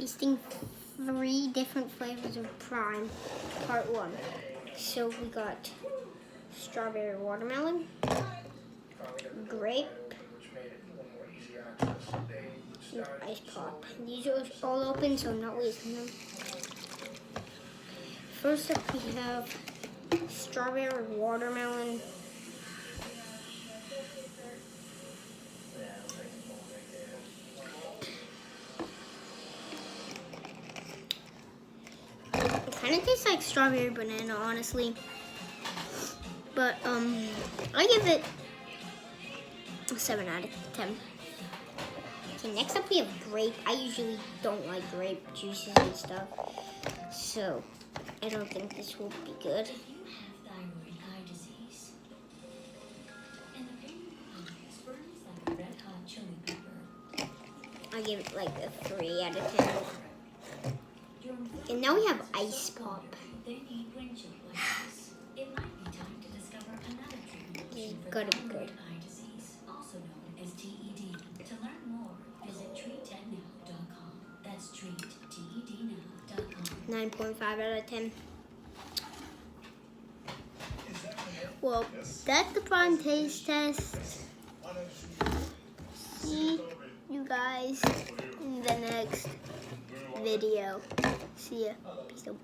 tasting 3 different flavors of Prime, part 1. So we got strawberry watermelon, grape, and ice pop. These are all open, so I'm not wasting them. First up, we have strawberry watermelon. It kind of tastes like strawberry banana, honestly. But I give it a 7 out of 10. Okay, next up we have grape. I usually don't like grape juices and stuff, so I don't think this will be good. I give it like a 3 out of 10. And now we have ice pop. It's gotta be good. 9.5 out of 10. Well, that's the PrimeTaste test. See you guys in the next video. See ya. Peace out.